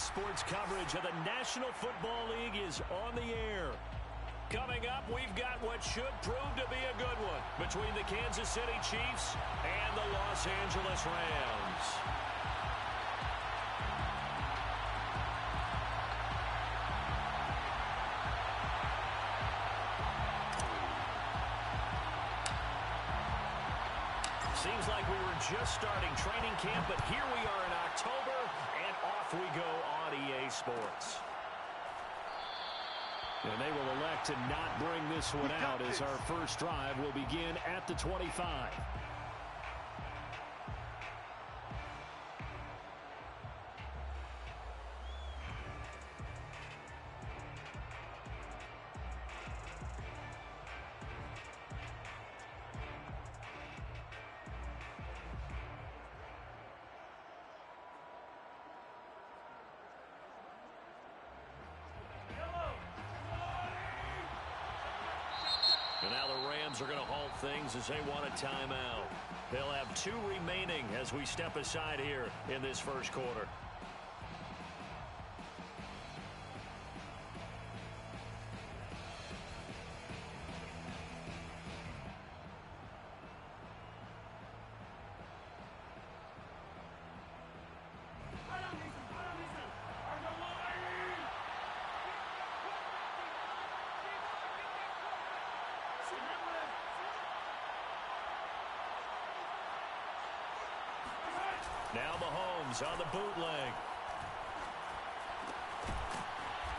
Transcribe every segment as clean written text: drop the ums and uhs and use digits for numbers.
sports coverage of the National Football League is on the air. Coming up, we've got what should prove to be a good one between the Kansas City Chiefs and the Los Angeles Rams. Seems like we were just starting training camp, but here we are in October, and off we go on EA Sports. And they will elect to not bring this one out as our first drive will begin at the 25. And now the Rams are going to halt things as they want a timeout. They'll have 2 remaining as we step aside here in this first quarter. Now Mahomes on the bootleg.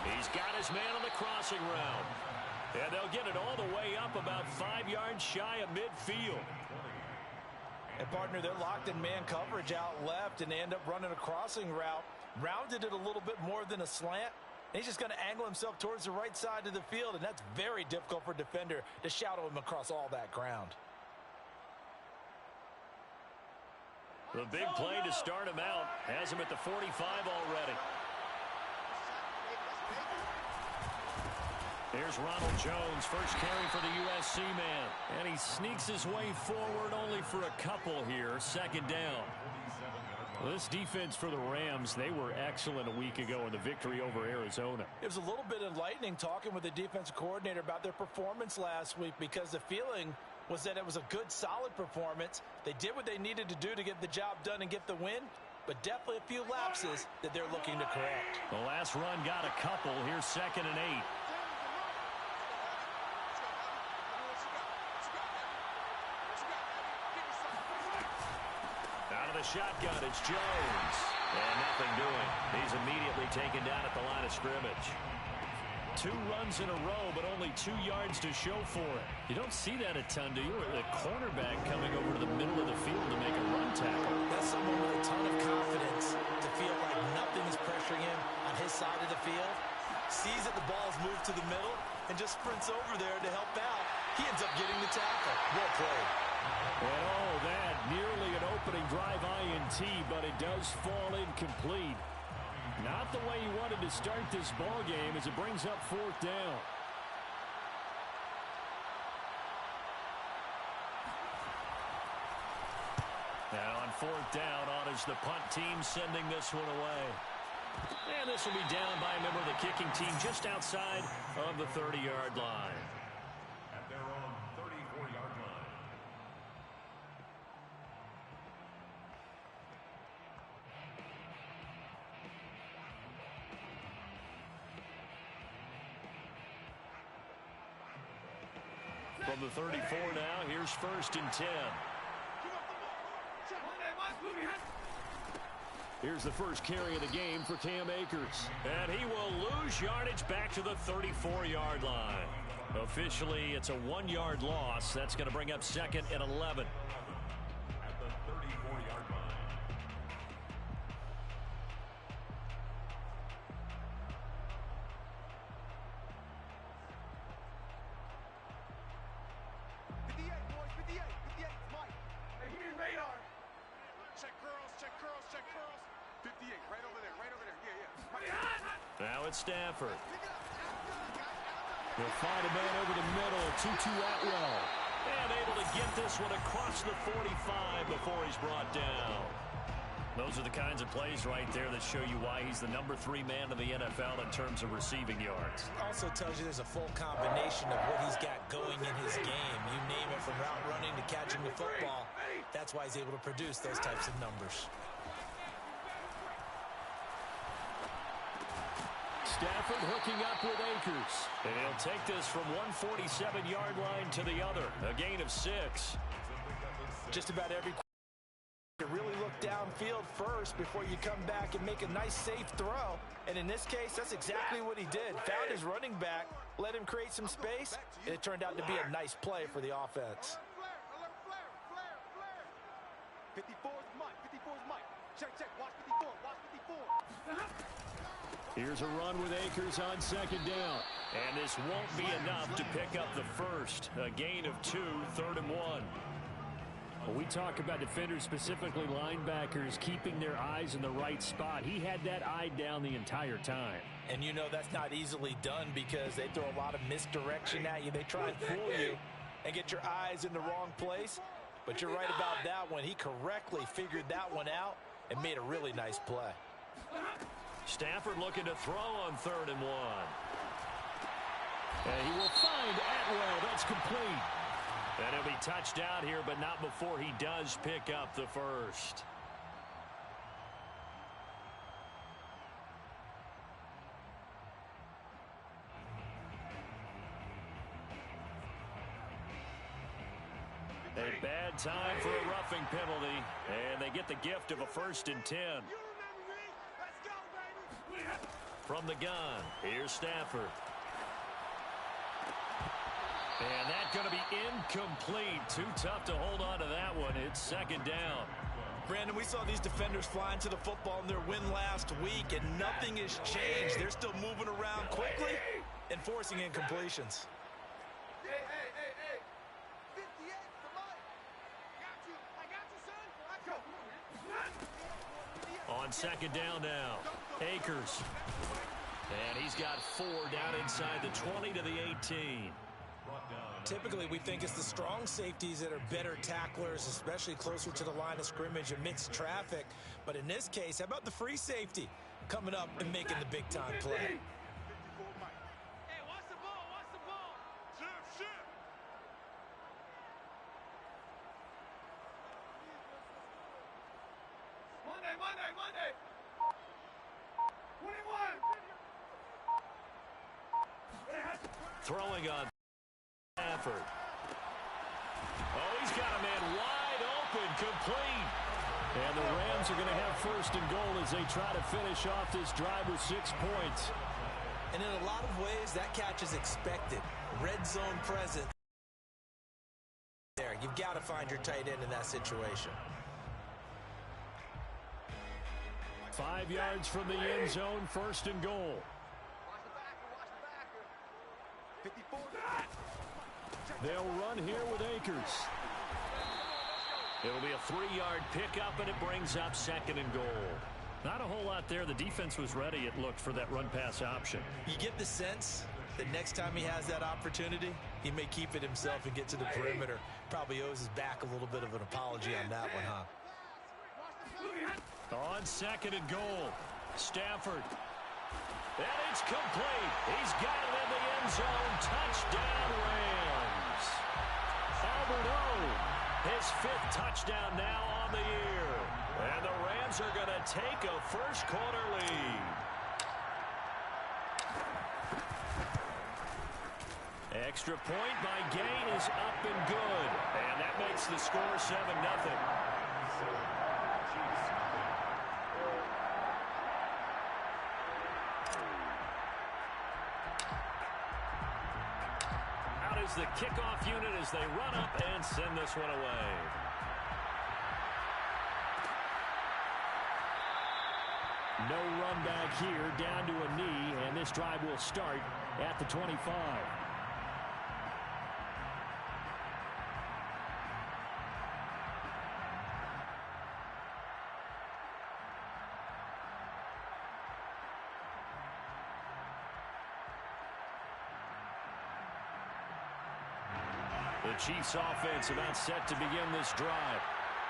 He's got his man on the crossing route. And they'll get it all the way up about 5 yards shy of midfield. And partner, they're locked in man coverage out left, and they end up running a crossing route. Rounded it a little bit more than a slant. And he's just going to angle himself towards the right side of the field, and that's very difficult for a defender to shadow him across all that ground. The big play to start him out has him at the 45 already. Here's Ronald Jones, first carry for the USC man. And he sneaks his way forward only for a couple here, second down. Well, this defense for the Rams, they were excellent a week ago in the victory over Arizona. It was a little bit enlightening talking with the defensive coordinator about their performance last week, because the feeling was that it was a good, solid performance. They did what they needed to do to get the job done and get the win, but definitely a few lapses that they're looking to correct. The last run got a couple. Here's 2nd and 8. Out of the shotgun, it's Jones. And nothing doing. He's immediately taken down at the line of scrimmage. 2 runs in a row, but only 2 yards to show for it. You don't see that a ton, do you? The cornerback coming over to the middle of the field to make a run tackle. That's someone with a ton of confidence to feel like nothing is pressuring him on his side of the field. Sees that the ball's moved to the middle and just sprints over there to help out. He ends up getting the tackle. Well played. And all that, nearly an opening drive INT, but it does fall incomplete. Not the way he wanted to start this ball game as it brings up 4th down. Now on 4th down, on is the punt team sending this one away. And this will be down by a member of the kicking team just outside of the 30-yard line. At their own 34-yard line. From the 34 now, here's 1st and 10. Here's the first carry of the game for Cam Akers. And he will lose yardage back to the 34-yard line. Officially, it's a 1-yard loss. That's going to bring up 2nd and 11. At the 34-yard line. Now it's Stafford. He'll find a man over the middle. Tutu Atwell. And able to get this one across the 45 before he's brought down. Those are the kinds of plays right there that show you why he's the #3 man in the NFL in terms of receiving yards. Also tells you there's a full combination of what he's got going in his game. You name it, from route running to catching the football. That's why he's able to produce those types of numbers. Stafford hooking up with Akers. And he'll take this from 147-yard line to the other. A gain of 6. Just about every you really look downfield first before you come back and make a nice safe throw. And in this case, that's exactly what he did. Found his running back, let him create some space, and it turned out to be a nice play for the offense. 54's Mike. 54's Mike. Check. Watch 54. Watch 54. Here's a run with Akers on second down. And this won't be enough to pick up the first. A gain of 2, 3rd and 1. When we talk about defenders, specifically linebackers, keeping their eyes in the right spot, he had that eye down the entire time. And you know that's not easily done because they throw a lot of misdirection at you. They try and fool you and get your eyes in the wrong place. But you're right about that one. He correctly figured that one out and made a really nice play. Stafford looking to throw on 3rd and 1. And he will find Atwell. That's complete. And he'll be touched out here, but not before he does pick up the first. A bad time for a roughing penalty, and they get the gift of a 1st and 10. From the gun, here's Stafford. And that's going to be incomplete. Too tough to hold on to that one. It's 2nd down. Brandon, we saw these defenders flying to the football in their win last week, and nothing has changed. They're still moving around quickly and forcing incompletions. Hey. 58 for Mike. I got you, son. On 2nd down now, Akers. And he's got 4 down inside the 20 to the 18. Typically, we think it's the strong safeties that are better tacklers, especially closer to the line of scrimmage amidst traffic. But in this case, how about the free safety coming up and making the big-time play? 54 Mike. Hey, watch the ball. Watch the ball. Shift. Monday. 21. Throwing on Stafford. Oh, he's got a man wide open, complete. And the Rams are going to have 1st and goal as they try to finish off this drive with 6 points. And in a lot of ways, that catch is expected. Red zone presence there. You've got to find your tight end in that situation. 5 yards from the end zone, 1st and goal. Watch the backer. 54. They'll run here with Akers. It'll be a 3-yard pickup, and it brings up 2nd and goal. Not a whole lot there. The defense was ready, it looked, for that run-pass option. You get the sense that next time he has that opportunity, he may keep it himself and get to the perimeter. Probably owes his back a little bit of an apology on that one, huh? On 2nd and goal, Stafford. And it's complete. He's got it in the end zone. Touchdown, Rams. Albert O, his 5th touchdown now on the year. And the Rams are going to take a first-quarter lead. Extra point by Gain is up and good. And that makes the score 7-0. The kickoff unit as they run up and send this one away. No run back here, down to a knee, and this drive will start at the 25. The Chiefs offense about set to begin this drive.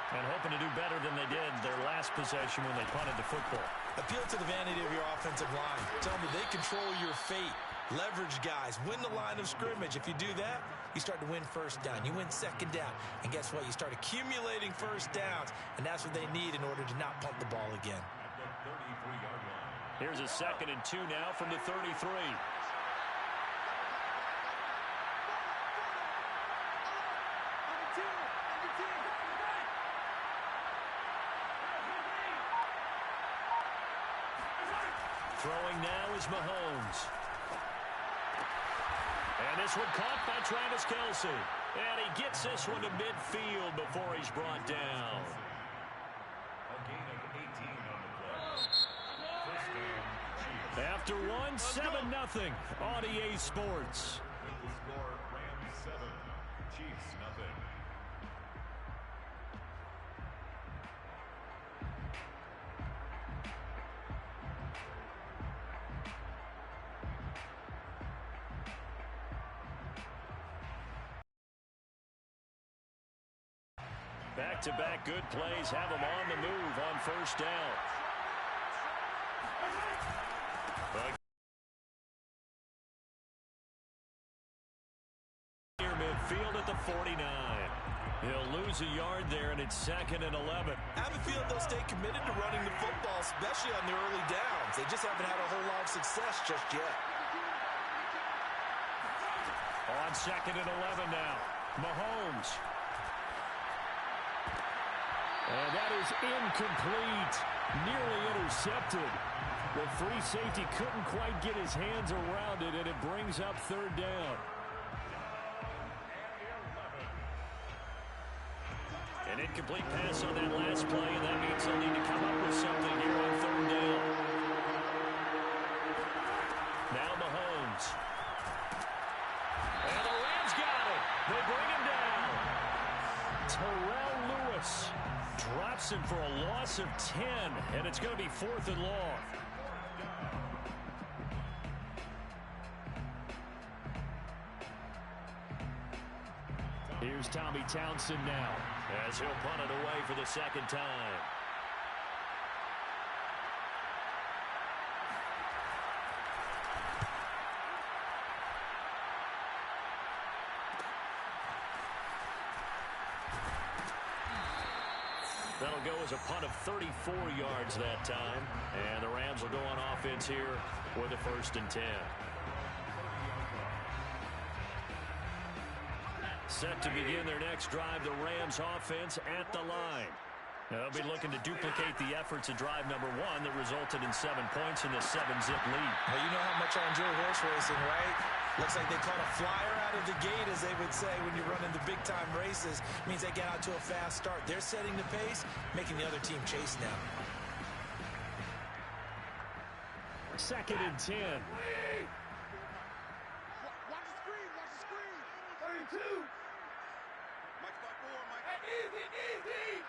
And hoping to do better than they did their last possession when they punted the football. Appeal to the vanity of your offensive line. Tell them they control your fate. Leverage guys. Win the line of scrimmage. If you do that, you start to win first down. You win second down. And guess what? You start accumulating first downs. And that's what they need in order to not punt the ball again. Here's a 2nd and 2 now from the 33. Throwing now is Mahomes. And this one caught by Travis Kelce. And he gets this one to midfield before he's brought down. A gain of 18 on the play. First down, Chiefs. After one, 7-0 on EA Sports. With the score, Rams 7, Chiefs nothing. Back-to-back good plays have them on the move on first down. Near midfield at the 49. He'll lose a yard there, and it's 2nd and 11. I have a feeling they'll stay committed to running the football, especially on the early downs. They just haven't had a whole lot of success just yet. On 2nd and 11 now. Mahomes. And that is incomplete. Nearly intercepted. The free safety couldn't quite get his hands around it, and it brings up 3rd down. An incomplete pass on that last play, and that means they'll need to come up with something here on 3rd down. Now Mahomes. And the Rams got it. They bring him down. Terrell Lewis drops him for a loss of 10, and it's going to be 4th and long. Here's Tommy Townsend now, as he'll punt it away for the 2nd time. That'll go as a punt of 34 yards that time. And the Rams will go on offense here with a 1st and 10. Set to begin their next drive, the Rams offense at the line. They'll be looking to duplicate the efforts of drive number 1 that resulted in 7 points in the 7-zip lead. Well, you know how much I enjoy horse racing, right? Looks like they caught a flyer out of the gate, as they would say when you're running the big-time races. Means they get out to a fast start. They're setting the pace, making the other team chase now. 2nd and 10. Watch the screen, watch the screen. 32. Mike spot 4, Mike. Easy.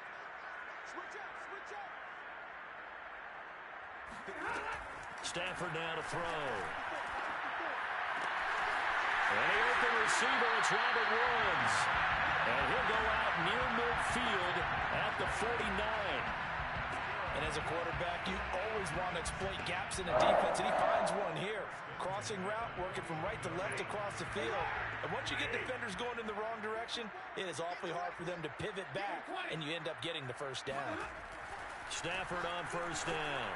Switch up. Stafford now to throw. And the open receiver, it's Robert Woods. And he'll go out near midfield at the 49. And as a quarterback, you always want to exploit gaps in a defense, and he finds one here. Crossing route, working from right to left across the field. And once you get defenders going in the wrong direction, it is awfully hard for them to pivot back, and you end up getting the first down. Stafford on first down.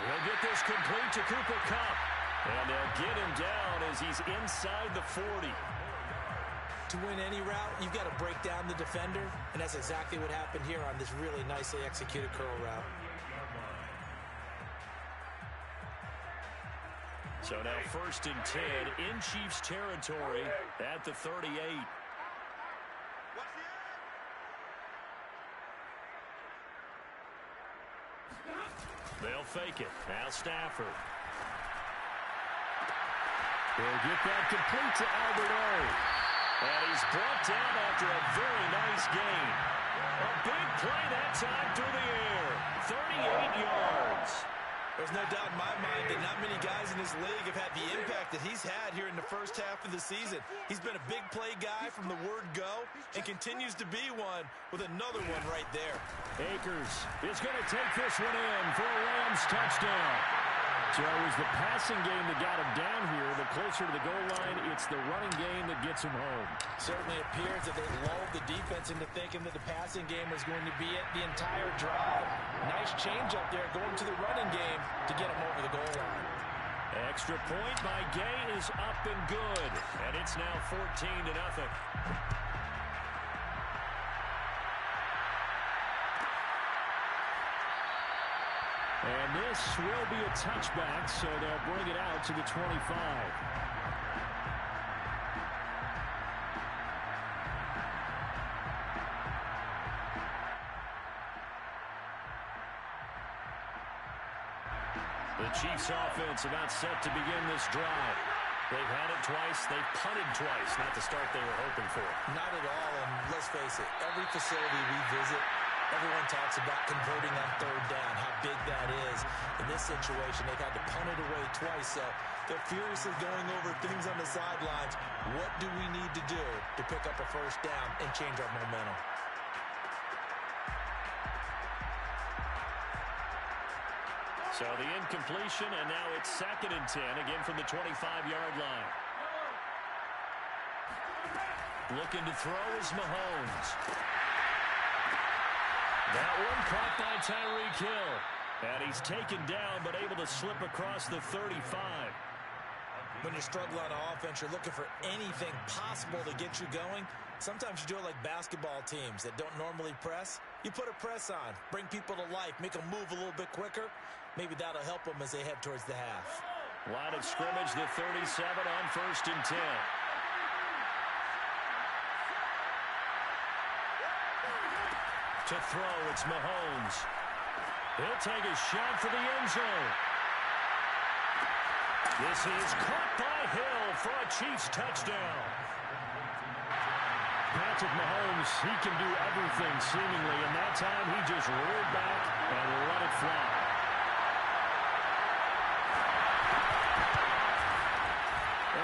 He'll get this complete to Cooper Kupp. And they'll get him down as he's inside the 40. To win any route, you've got to break down the defender, and that's exactly what happened here on this really nicely executed curl route. So now 1st and 10 in Chiefs territory at the 38. They'll fake it. Now Stafford. They'll get that complete to Albert O. And he's brought down after a very nice gain. A big play that time through the air. 38 yards. There's no doubt in my mind that not many guys in this league have had the impact that he's had here in the first half of the season. He's been a big play guy from the word go and continues to be one with another one right there. Akers is going to take this one in for a Rams touchdown. So it was the passing game that got him down here, but closer to the goal line, it's the running game that gets him home. Certainly appears that they lulled the defense into thinking that the passing game was going to be it the entire drive. Nice change up there going to the running game to get him over the goal line. Extra point by Gay is up and good, and it's now 14-0. And this will be a touchback, so they'll bring it out to the 25. The Chiefs offense about set to begin this drive. They've had it twice. They've punted twice. Not the start they were hoping for. Not at all, and let's face it, every facility we visit, everyone talks about converting on third down, how big that is. In this situation, they've had to punt it away twice, so they're furiously going over things on the sidelines. What do we need to do to pick up a first down and change our momentum? So the incompletion, and now it's 2nd and 10, again from the 25-yard line. Looking to throw is Mahomes. That one caught by Tyreek Hill. And he's taken down, but able to slip across the 35. When you struggle on offense, you're looking for anything possible to get you going. Sometimes you do it like basketball teams that don't normally press. You put a press on, bring people to life, make them move a little bit quicker. Maybe that'll help them as they head towards the half. Line of scrimmage, the 37 on 1st and 10. To throw, it's Mahomes. He'll take a shot for the end zone. This is caught by Hill for a Chiefs touchdown. Patrick Mahomes, he can do everything seemingly, and that time he just rolled back and let it fly.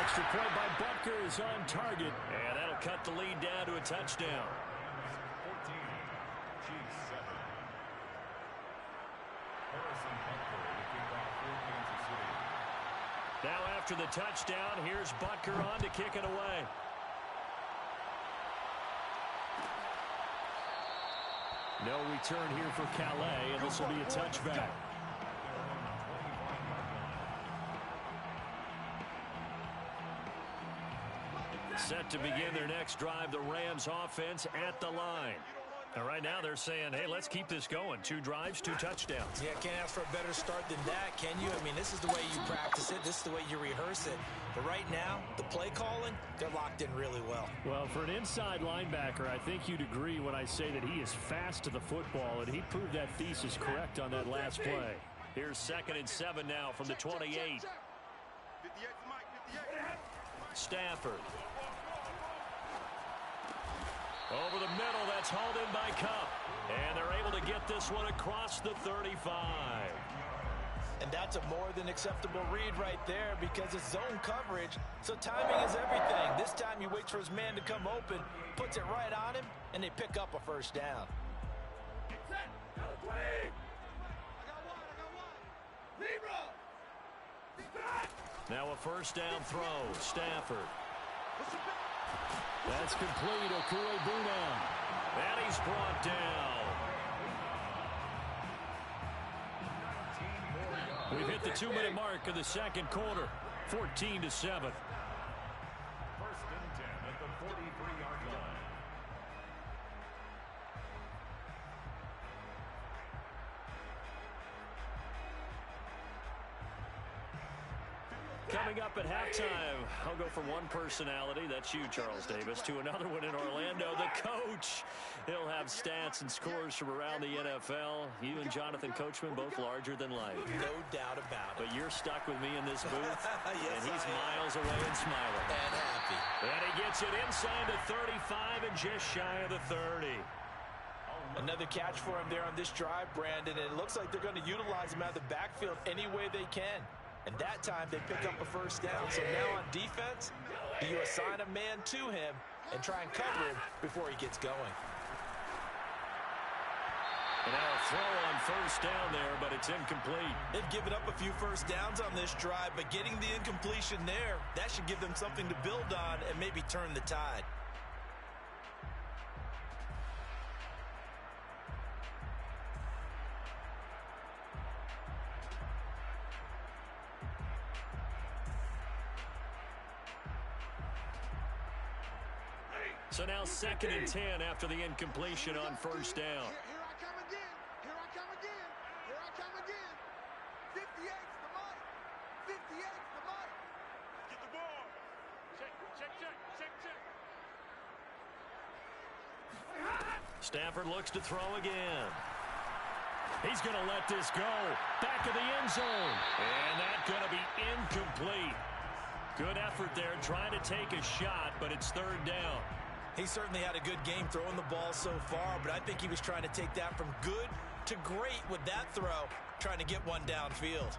Extra point by Butker is on target, and that'll cut the lead down to a touchdown. 14, Chiefs 7. Harrison Butker to kick off for Kansas City. Now after the touchdown, here's Butker on to kick it away. No return here for Calais, and this will be a touchback. Set to begin their next drive, the Rams offense at the line. And right now they're saying, hey, let's keep this going. 2 drives, 2 touchdowns. Yeah, can't ask for a better start than that, can you? I mean, this is the way you practice it. This is the way you rehearse it. But right now, the play calling, they're locked in really well. Well, for an inside linebacker, I think you'd agree when I say that he is fast to the football, and he proved that thesis correct on that last play. Here's 2nd and 7 now from the 28. 58, Mike, 58. Stafford. Over the middle, that's hauled in by Cup. And they're able to get this one across the 35. And that's a more than acceptable read right there because it's zone coverage, so timing is everything. This time he waits for his man to come open, puts it right on him, and they pick up a first down. Now a first down throw, Stafford. That's complete, Okue-Buna. And he's brought down. We've hit the 2-minute mark of the second quarter. 14-7. 1st and 10 at the 43-yard line. Coming up at halftime, I'll go from one personality, that's you, Charles Davis, to another one in Orlando, the coach. He'll have stats and scores from around the NFL. You and Jonathan Coachman, both larger than life. No doubt about it. But you're stuck with me in this booth, Yes, and he's I am. miles away and smiling. And happy. And he gets it inside the 35 and just shy of the 30. A Another catch for him there on this drive, Brandon, and it looks like they're going to utilize him out of the backfield any way they can. And that time they pick up a first down. So now on defense, do you assign a man to him and try and cover him before he gets going? And now a throw on first down there, but it's incomplete. They've given up a few first downs on this drive, but getting the incompletion there, that should give them something to build on and maybe turn the tide. So now 2nd and 10 after the incompletion on first down. Here I come again. Here I come again. Here I come again. 58's the mic. 58's the mic. Get the ball. Check. Stafford looks to throw again. He's going to let this go. Back of the end zone. And that's going to be incomplete. Good effort there trying to take a shot, but it's 3rd down. He certainly had a good game throwing the ball so far, but I think he was trying to take that from good to great with that throw, trying to get one downfield.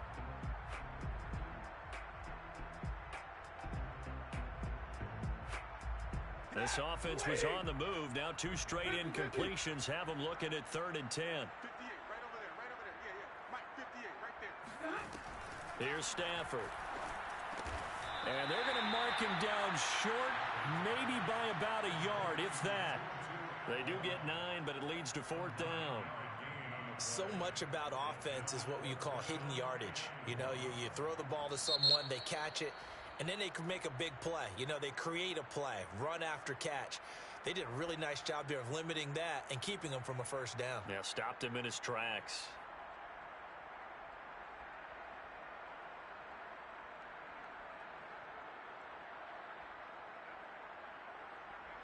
This offense was on the move. Now 2 straight incompletions have them looking at 3rd and 10. 58, right over there. Yeah. Mike, 58, right there. Here's Stafford. And they're going to mark him down short, maybe by about a yard, if that. They do get 9, but it leads to 4th down. So much about offense is what you call hidden yardage. You know, you throw the ball to someone, they catch it, and then they can make a big play. You know, they create a play, run after catch. They did a really nice job there of limiting that and keeping him from a first down. Yeah, stopped him in his tracks.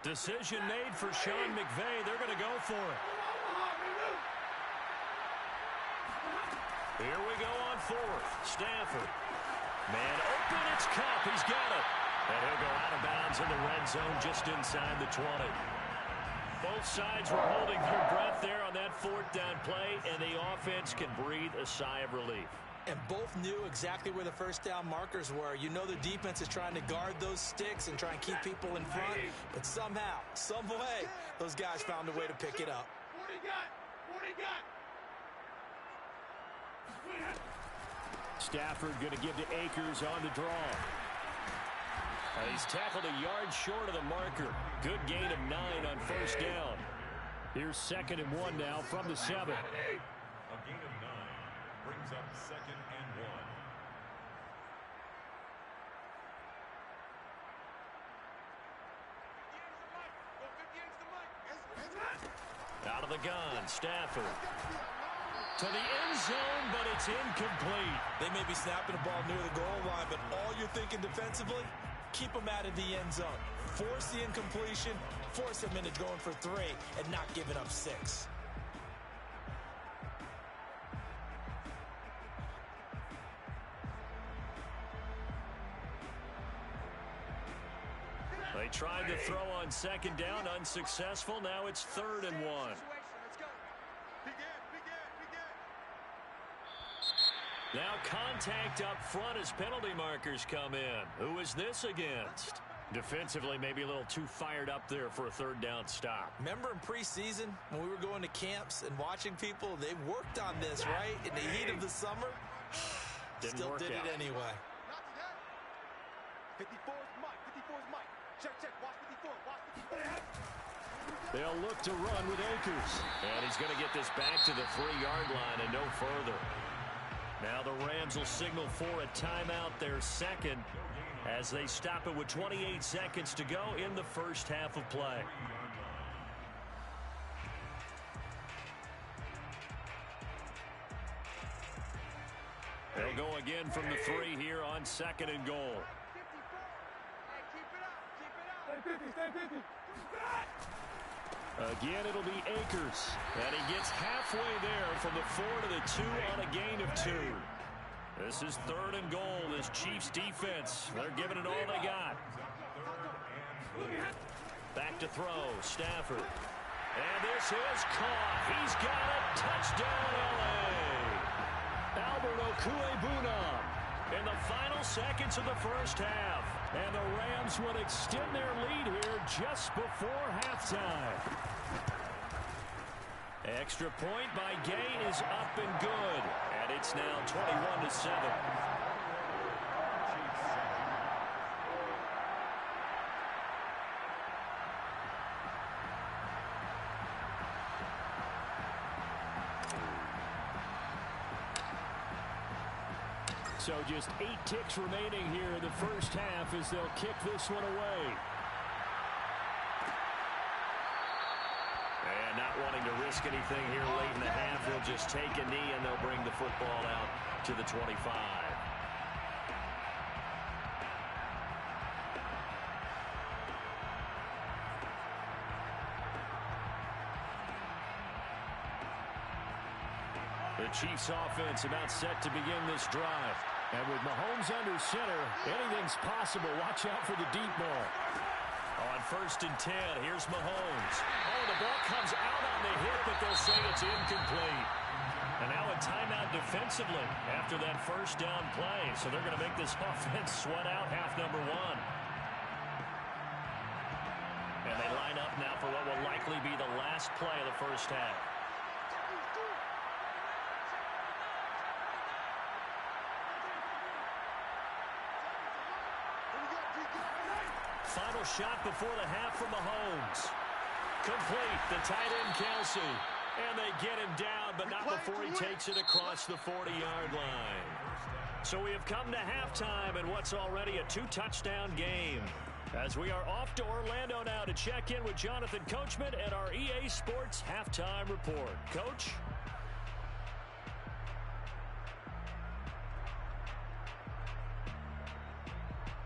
Decision made for Sean McVay. They're going to go for it. Here we go on 4th. Stafford. Man open, it's Cup. He's got it. And he'll go out of bounds in the red zone just inside the 20. Both sides were holding their breath there on that 4th down play, and the offense can breathe a sigh of relief. And both knew exactly where the first down markers were. You know the defense is trying to guard those sticks and try and keep people in front. But somehow, some way, those guys found a way to pick it up. What he got? Stafford going to give to Akers on the draw. He's tackled a yard short of the marker. Good gain of 9 on first down. Here's 2nd and 1 now from the 7. A gain of 9 brings up 2nd and 1. Out of the gun, Stafford. To the end zone, but it's incomplete. They may be snapping the ball near the goal line, but all you're thinking defensively, keep them out of the end zone. Force the incompletion, force them into going for 3, and not giving up 6. They tried to throw on 2nd down, unsuccessful. Now it's 3rd and 1. Now contact up front as penalty markers come in. Who is this against? Defensively, maybe a little too fired up there for a 3rd down stop. Remember in preseason when we were going to camps and watching people, they worked on this, right? In the heat of the summer, still did it anyway. Not today. 54's Mike. Check. Watch 54. They'll look to run with Akers. And he's going to get this back to the 3-yard line and no further. Now the Rams will signal for a timeout, their 2nd, as they stop it with 28 seconds to go in the first half of play. They'll go again from the 3 here on 2nd and goal. Again, it'll be Akers. And he gets halfway there from the 4 to the 2 on a gain of 2. This is 3rd and goal. This Chiefs defense, they're giving it all they got. Back to throw, Stafford. And this is caught. He's got it. Touchdown, L.A. Albert Okwuegbunam in the final seconds of the first half. And the Rams would extend their lead here just before halftime. Extra point by Gay is up and good. And it's now 21-7. So just 8 ticks remaining here in the first half as they'll kick this one away. And not wanting to risk anything here late in the half, they'll just take a knee and they'll bring the football out to the 25. The Chiefs offense about set to begin this drive. And with Mahomes under center, anything's possible. Watch out for the deep ball. On 1st and 10, here's Mahomes. Oh, the ball comes out on the hit, but they'll say it's incomplete. And now a timeout defensively after that first down play. So they're going to make this offense sweat out half number 1. And they line up now for what will likely be the last play of the first half. Final shot before the half from Mahomes. Complete. The tight end, Kelsey. And they get him down, but not before he takes it across the 40-yard line. So we have come to halftime in what's already a 2-touchdown game. As we are off to Orlando now to check in with Jonathan Coachman at our EA Sports Halftime Report. Coach?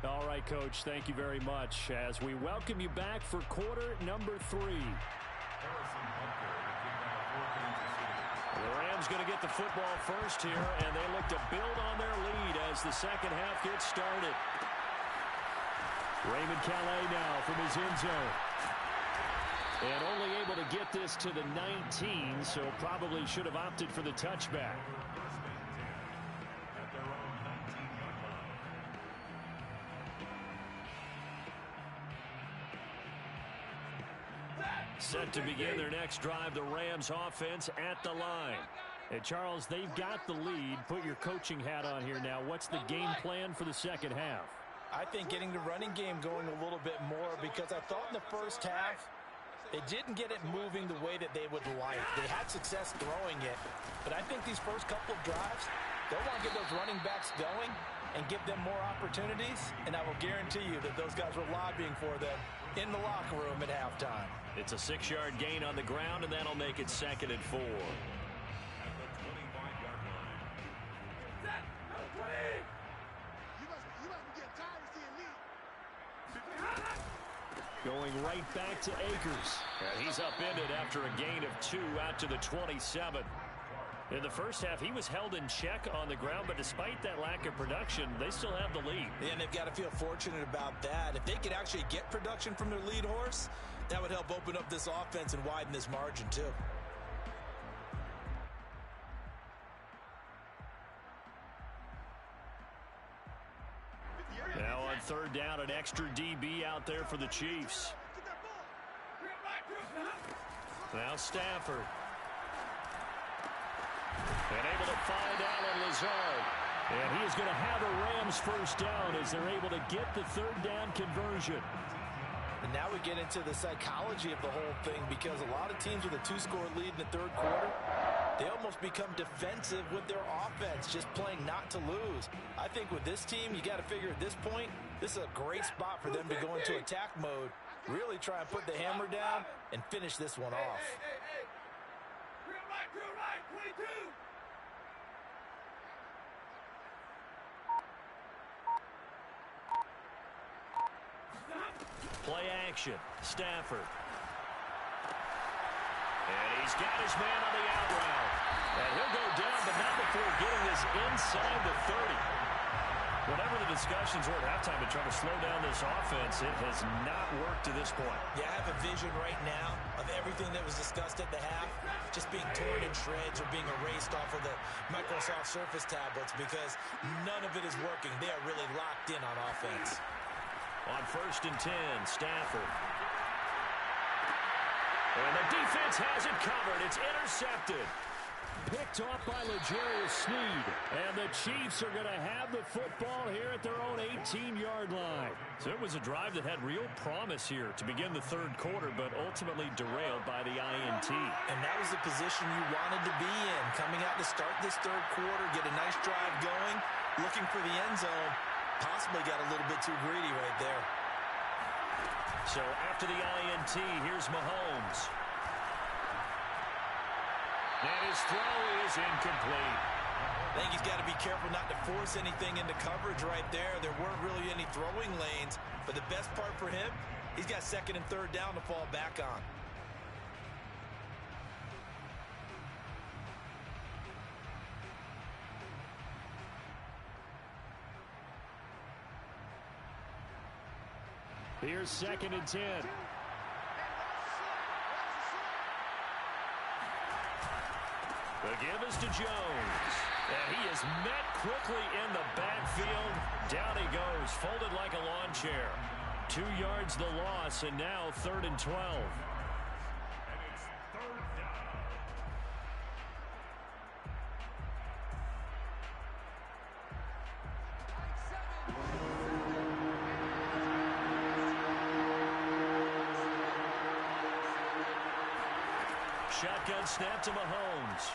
All right, Coach, thank you very much as we welcome you back for quarter number 3. The Rams going to get the football first here, and they look to build on their lead as the second half gets started. Raymond Calais now from his end zone. And only able to get this to the 19, so probably should have opted for the touchback. Set to begin their next drive, the Rams offense at the line. And Charles, they've got the lead. Put your coaching hat on here now. What's the game plan for the second half? I think getting the running game going a little bit more, because I thought in the first half they didn't get it moving the way that they would like. They had success throwing it, but I think these first couple of drives, they'll want to get those running backs going and give them more opportunities, and I will guarantee you that those guys were lobbying for them in the locker room at halftime. It's a 6-yard gain on the ground, and that'll make it 2nd and 4. Going right back to Akers. And he's upended after a gain of 2 out to the 27. In the first half, he was held in check on the ground, but despite that lack of production, they still have the lead. And they've got to feel fortunate about that. If they could actually get production from their lead horse, that would help open up this offense and widen this margin too. Now on 3rd down, an extra DB out there for the Chiefs. Now Stafford. And able to find Allen Lazard. And he is going to have a Rams first down as they're able to get the 3rd down conversion. And now we get into the psychology of the whole thing, because a lot of teams with a 2-score lead in the 3rd quarter, they almost become defensive with their offense, just playing not to lose. I think with this team, you got to figure at this point, this is a great spot for them to go into attack mode, really try and put the hammer down and finish this one off. Play action. Stafford. And he's got his man on the out route. And he'll go down, but not before getting this inside the 30. Whatever the discussions were at halftime to try to slow down this offense, it has not worked to this point. Yeah, I have a vision right now of everything that was discussed at the half just being torn in shreds or being erased off of the Microsoft Surface tablets because none of it is working. They are really locked in on offense. On 1st and 10, Stafford. And the defense has it covered. It's intercepted. Picked off by L'Jarius Sneed. And the Chiefs are going to have the football here at their own 18-yard line. So it was a drive that had real promise here to begin the third quarter, but ultimately derailed by the INT. And that was the position you wanted to be in. Coming out to start this third quarter, get a nice drive going, looking for the end zone. Possibly got a little bit too greedy right there. So after the INT, here's Mahomes. And his throw is incomplete. I think he's got to be careful not to force anything into coverage right there. There weren't really any throwing lanes, but the best part for him, he's got 2nd and 3rd down to fall back on. Here's 2nd and 10. The give is to Jones. And he is met quickly in the backfield. Down he goes, folded like a lawn chair. 2 yards the loss, and now 3rd and 12. And it's 3rd down. Shotgun snap to Mahomes.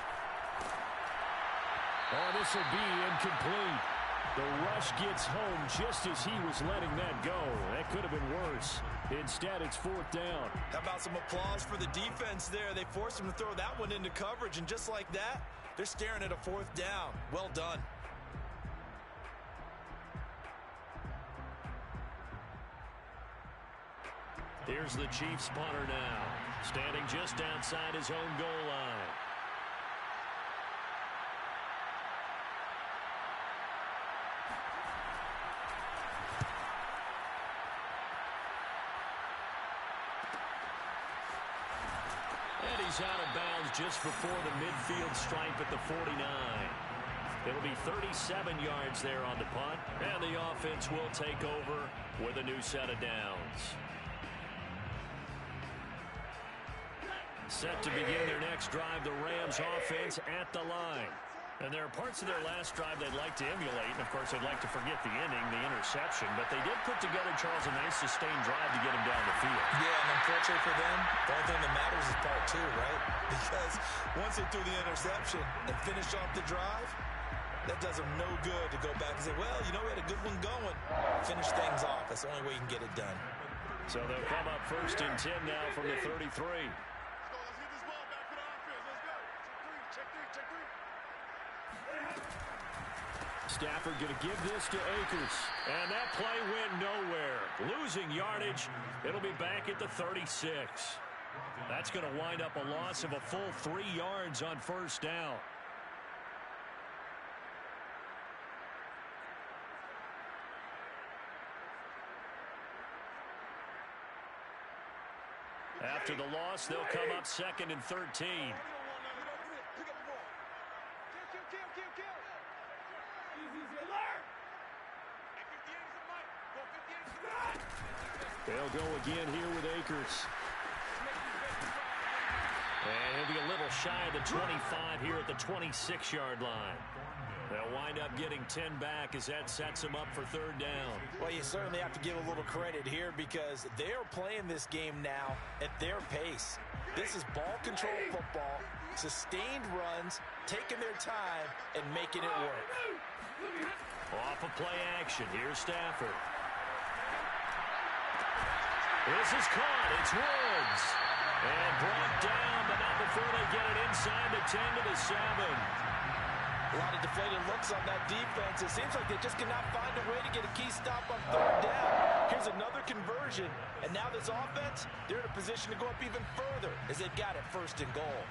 Oh, this will be incomplete. The rush gets home just as he was letting that go. That could have been worse. Instead, it's 4th down. How about some applause for the defense there? They forced him to throw that one into coverage, and just like that, they're staring at a 4th down. Well done. Here's the Chiefs punter now, standing just outside his own goal line. And he's out of bounds just before the midfield stripe at the 49. It'll be 37 yards there on the punt, and the offense will take over with a new set of downs. Set to begin their next drive, the Rams offense at the line. And there are parts of their last drive they'd like to emulate, and of course they'd like to forget the ending, the interception, but they did put together, Charles, a nice sustained drive to get him down the field. Yeah, and unfortunately for them, the only thing that matters is part 2, right? Because once they threw the interception and finished off the drive, that does them no good to go back and say, well, you know, we had a good one going. Finish things off. That's the only way you can get it done. So they'll come up 1st and 10 now from the 33. Let's get this ball back for the offense. Let's go. Check three. Stafford going to give this to Akers. And that play went nowhere. Losing yardage. It'll be back at the 36. That's going to wind up a loss of a full 3 yards on 1st down. After the loss, they'll come up 2nd and 13. They'll go again here with Akers. And he'll be a little shy of the 25 here at the 26-yard line. They'll wind up getting 10 back as that sets them up for 3rd down. Well, you certainly have to give a little credit here because they're playing this game now at their pace. This is ball control football, sustained runs, taking their time, and making it work. Off of play action, here's Stafford. This is caught. It's Woods. And brought down, but not before they get it inside the 10 to the 7. A lot of deflated looks on that defense. It seems like they just cannot find a way to get a key stop on 3rd down. Here's another conversion. And now this offense, they're in a position to go up even further as they've got it 1st and goal.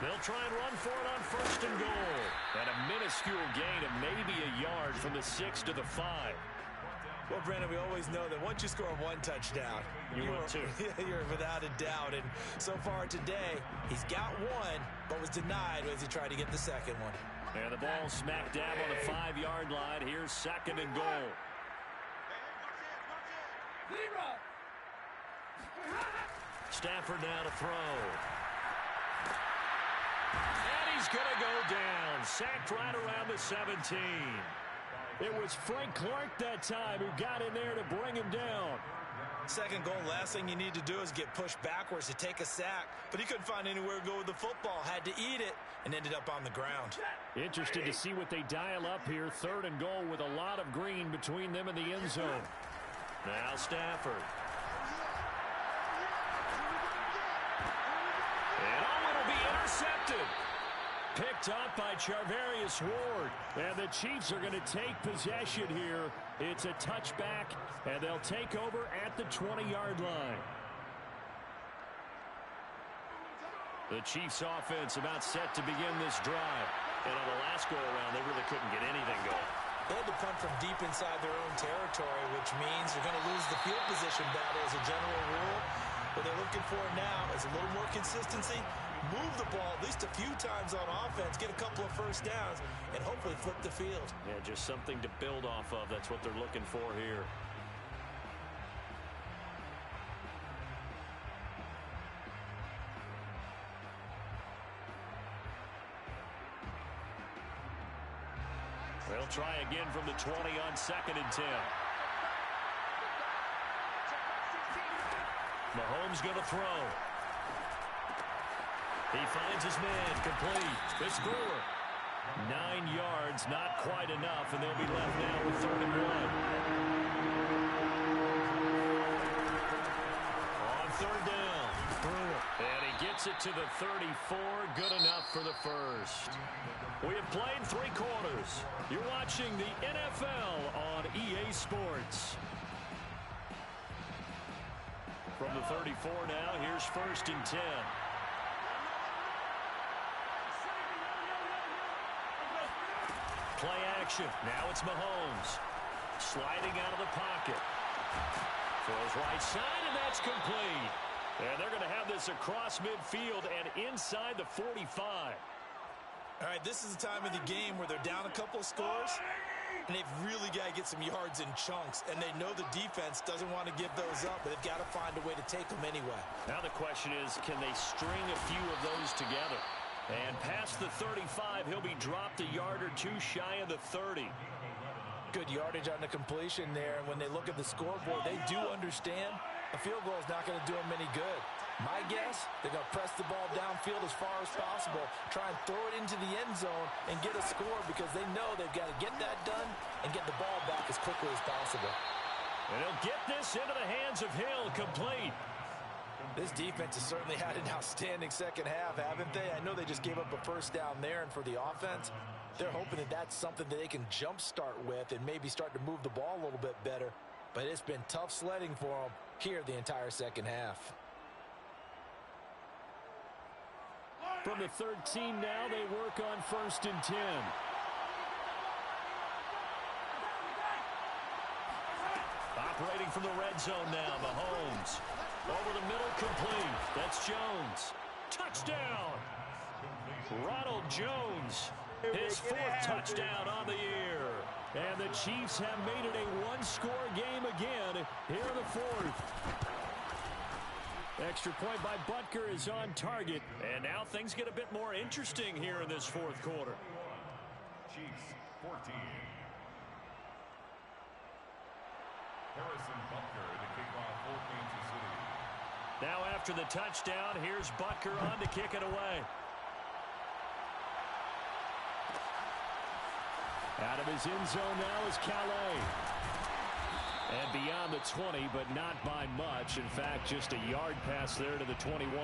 They'll try and run for it on 1st and goal. And a minuscule gain of maybe a yard from the 6 to the 5. Well, Brandon, we always know that once you score one touchdown, you're without a doubt. And so far today, he's got one, but was denied as he tried to get the second one. And the ball smack dab on the 5-yard line. Here's 2nd and goal. Stafford now to throw. And he's going to go down. Sacked right around the 17. It was Frank Clark that time who got in there to bring him down. Second goal, last thing you need to do is get pushed backwards to take a sack. But he couldn't find anywhere to go with the football. Had to eat it and ended up on the ground. Interested to see what they dial up here. 3rd and goal with a lot of green between them and the end zone. Now Stafford. And it'll be intercepted. Picked up by Charvarius Ward. And the Chiefs are going to take possession here. It's a touchback, and they'll take over at the 20-yard line. The Chiefs offense about set to begin this drive. And on the last go-around, they really couldn't get anything going. They had to punt from deep inside their own territory, which means they're going to lose the field position battle as a general rule. What they're looking for now is a little more consistency, move the ball at least a few times on offense, get a couple of first downs, and hopefully flip the field. Yeah, just something to build off of. That's what they're looking for here. They'll try again from the 20 on 2nd and 10. Mahomes going to throw. He finds his man, complete. It's Brewer. 9 yards, not quite enough, and they'll be left now with 3rd and 1. On 3rd down, Brewer. And he gets it to the 34, good enough for the first. We have played 3 quarters. You're watching the NFL on EA Sports. From the 34 now, here's 1st and 10. Play action. Now it's Mahomes. Sliding out of the pocket. Throws right side, and that's complete. And they're going to have this across midfield and inside the 45. All right, this is the time of the game where they're down a couple of scores, and they've really got to get some yards in chunks, and they know the defense doesn't want to give those up, but they've got to find a way to take them anyway. Now the question is, can they string a few of those together? And past the 35, he'll be dropped a yard or 2 shy of the 30. Good yardage on the completion there, and when they look at the scoreboard, they do understand a field goal is not going to do them any good. My guess, they're going to press the ball downfield as far as possible, try and throw it into the end zone and get a score because they know they've got to get that done and get the ball back as quickly as possible. And he'll get this into the hands of Hill, complete. This defense has certainly had an outstanding second half, haven't they? I know they just gave up a first down there, and for the offense, they're hoping that that's something that they can jumpstart with and maybe start to move the ball a little bit better. But it's been tough sledding for them here the entire second half. From the 13 now, they work on 1st and 10. Operating from the red zone now, Mahomes. Over the middle, complete. That's Jones. Touchdown! Ronald Jones, his 4th touchdown on the year. And the Chiefs have made it a 1-score game again here in the 4th. Extra point by Butker is on target. And now things get a bit more interesting here in this 4th quarter. Chiefs 14. Harrison Butker to kick off for Kansas City. Now after the touchdown, here's Butker on to kick it away. Out of his end zone now is Calais. And beyond the 20, but not by much. In fact, just a yard pass there to the 21. At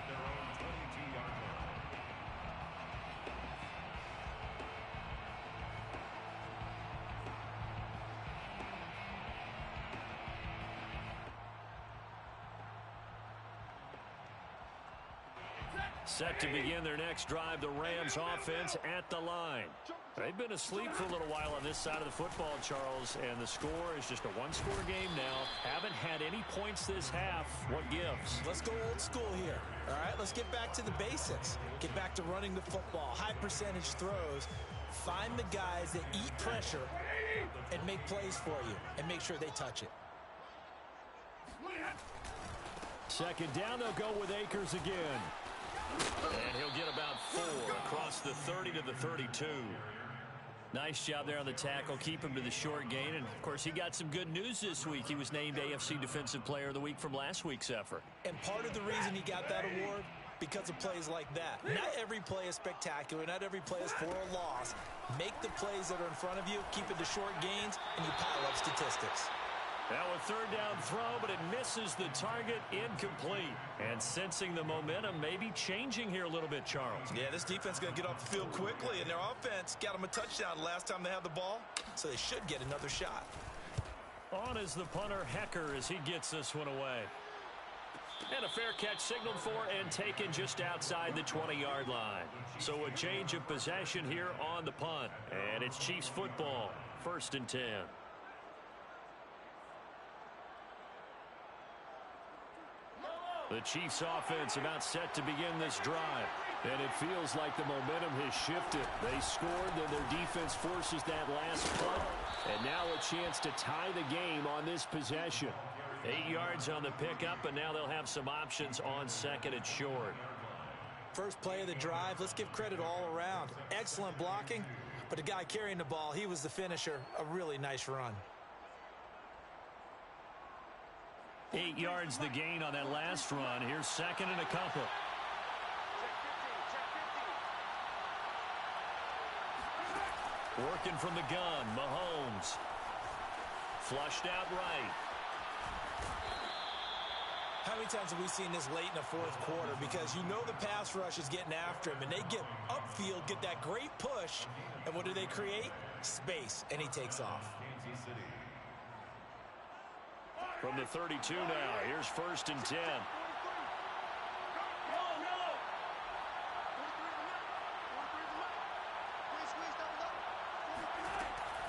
their own 22-yard line. Set to begin their next drive, the Rams offense at the line. They've been asleep for a little while on this side of the football, Charles, and the score is just a one-score game now. Haven't had any points this half. What gives? Let's go old school here. All right, let's get back to the basics. Get back to running the football, high percentage throws. Find the guys that eat pressure and make plays for you and make sure they touch it. Second down, they'll go with Akers again. And he'll get about 4 across the 30 to the 32. Nice job there on the tackle. Keep him to the short gain. And, of course, he got some good news this week. He was named AFC Defensive Player of the Week from last week's effort. And part of the reason he got that award, because of plays like that. Not every play is spectacular. Not every play is for a loss. Make the plays that are in front of you, keep it to short gains, and you pile up statistics. Now a third down throw, but it misses the target, incomplete. And sensing the momentum may be changing here a little bit, Charles. Yeah, this defense is going to get off the field quickly, and their offense got them a touchdown last time they had the ball, so they should get another shot. On is the punter, Hecker, as he gets this one away. And a fair catch signaled for and taken just outside the 20-yard line. So a change of possession here on the punt. And it's Chiefs football, 1st and 10. The Chiefs offense about set to begin this drive. And it feels like the momentum has shifted. They scored, then their defense forces that last punt. And now a chance to tie the game on this possession. 8 yards on the pickup, and now they'll have some options on second and short. First play of the drive, let's give credit all around. Excellent blocking, but the guy carrying the ball, he was the finisher. A really nice run. 8 yards the gain on that last run. Here's second and a couple. Working from the gun, Mahomes. Flushed out right. How many times have we seen this late in the fourth quarter? Because you know the pass rush is getting after him, and they get upfield, get that great push, and what do they create? Space, and he takes off. From the 32 now, here's 1st and 10.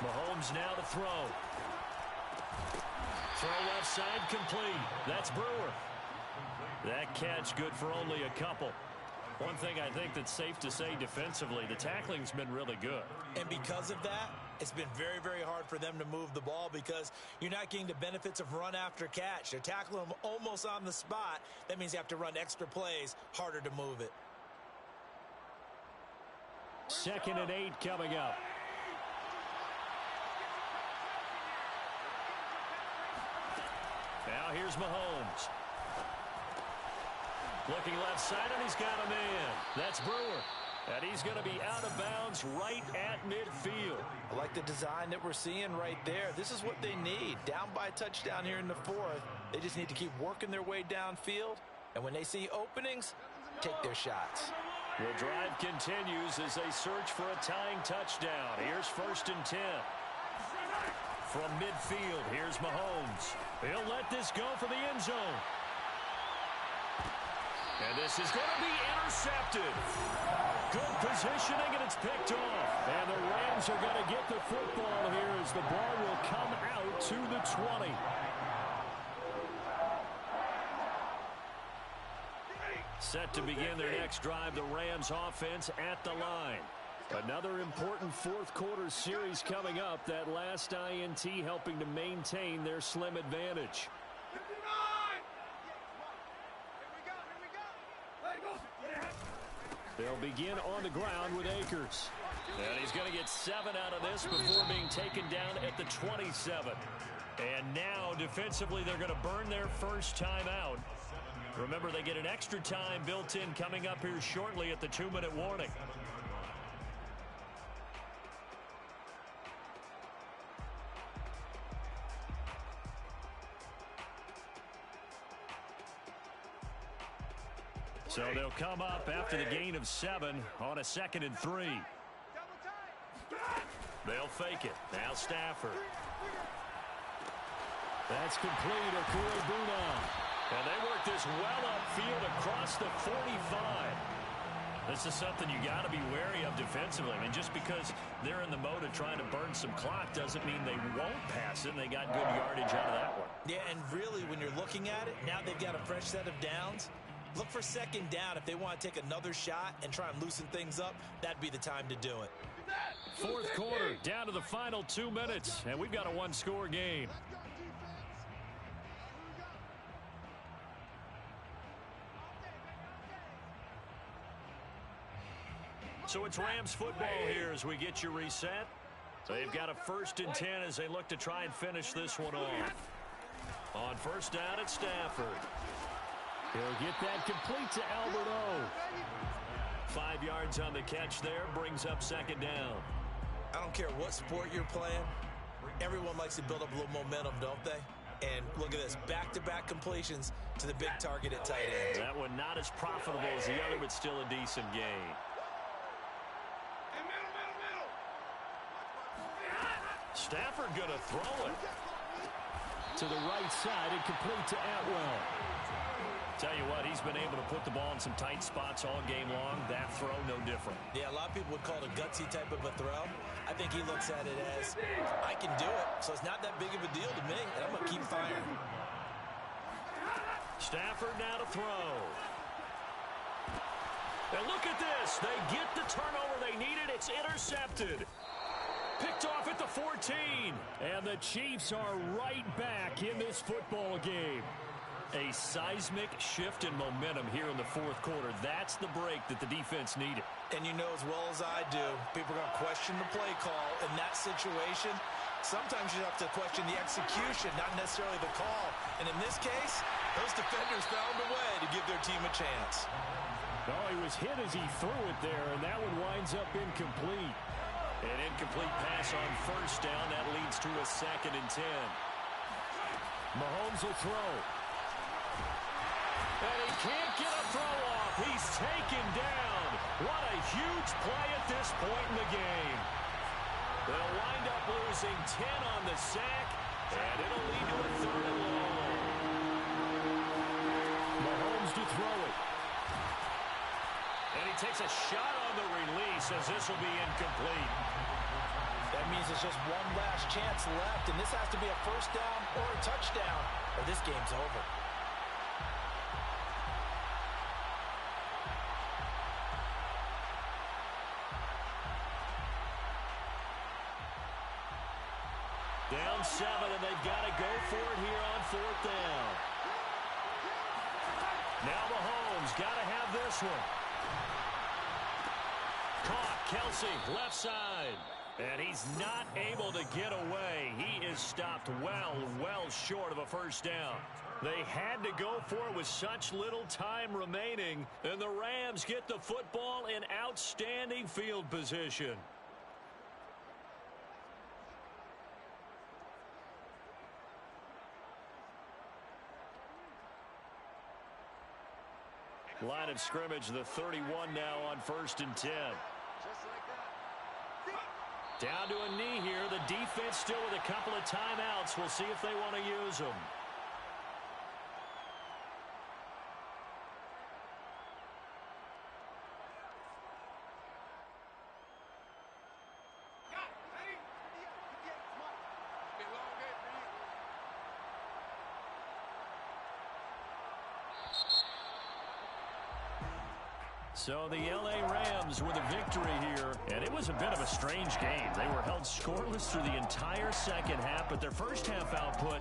Mahomes now to throw. Throw left side complete. That's Brewer. That catch good for only a couple. One thing I think that's safe to say defensively, the tackling's been really good. And because of that, it's been very, very hard for them to move the ball because you're not getting the benefits of run after catch. They're tackling them almost on the spot. That means you have to run extra plays, harder to move it. 2nd and 8 coming up. Now here's Mahomes. Looking left side, and he's got a man. That's Brewer. And he's going to be out of bounds right at midfield. I like the design that we're seeing right there. This is what they need. Down by a touchdown here in the fourth. They just need to keep working their way downfield. And when they see openings, take their shots. The drive continues as they search for a tying touchdown. Here's 1st and 10. From midfield, here's Mahomes. He'll let this go for the end zone. And this is going to be intercepted. Good positioning, and it's picked off. And the Rams are going to get the football here as the ball will come out to the 20. Set to begin their next drive, the Rams offense at the line. Another important fourth quarter series coming up. That last INT helping to maintain their slim advantage. They'll begin on the ground with Akers. And he's going to get 7 out of this before being taken down at the 27. And now, defensively, they're going to burn their first time out. Remember, they get an extra time built in coming up here shortly at the 2-minute warning. So they'll come up after the gain of 7 on a 2nd and 3. They'll fake it. Now Stafford. That's complete. Okui Buna. And they work this well upfield across the 45. This is something you got to be wary of defensively. I mean, just because they're in the mode of trying to burn some clock doesn't mean they won't pass it. And they got good yardage out of that one. Yeah, and really, when you're looking at it, now they've got a fresh set of downs. Look for second down. If they want to take another shot and try and loosen things up, that'd be the time to do it. Fourth quarter, down to the final 2 minutes, and we've got a one-score game. So it's Rams football here as we get you reset. They've got a 1st and 10 as they look to try and finish this one off. On first down, it's Stafford. He'll get that complete to Albert O. 5 yards on the catch there, brings up second down. I don't care what sport you're playing. Everyone likes to build up a little momentum, don't they? And look at this, back-to-back completions to the big target at tight end. That one not as profitable as the other, but still a decent gain. Stafford going to throw it. To the right side and complete to Atwell. Tell you what, he's been able to put the ball in some tight spots all game long. That throw, no different. Yeah, a lot of people would call it a gutsy type of a throw. I think he looks at it as, I can do it, so it's not that big of a deal to me, and I'm going to keep firing. Stafford now to throw. And look at this. They get the turnover they needed. It's intercepted. Picked off at the 14. And the Chiefs are right back in this football game. A seismic shift in momentum here in the fourth quarter. That's the break that the defense needed. And you know as well as I do, people are going to question the play call in that situation. Sometimes you have to question the execution, not necessarily the call. And in this case, those defenders found a way to give their team a chance. Oh, he was hit as he threw it there, and that one winds up incomplete. An incomplete pass on first down. That leads to a 2nd and 10. Mahomes will throw. And he can't get a throw off. He's taken down. What a huge play at this point in the game. They'll wind up losing 10 on the sack, and it'll lead to a 3rd and long. Mahomes to throw it. And he takes a shot on the release as this will be incomplete. That means there's just one last chance left, and this has to be a first down or a touchdown, or this game's over. Down 7, and they've got to go for it here on 4th down. Now Mahomes got to have this one. Caught, Kelsey, left side. And he's not able to get away. He is stopped well short of a first down. They had to go for it with such little time remaining, and the Rams get the football in outstanding field position. Line of scrimmage, the 31 now on 1st and 10. Down to a knee here. The defense still with a couple of timeouts. We'll see if they want to use them. So the L.A. Rams with a victory here, and it was a bit of a strange game. They were held scoreless through the entire second half, but their first half output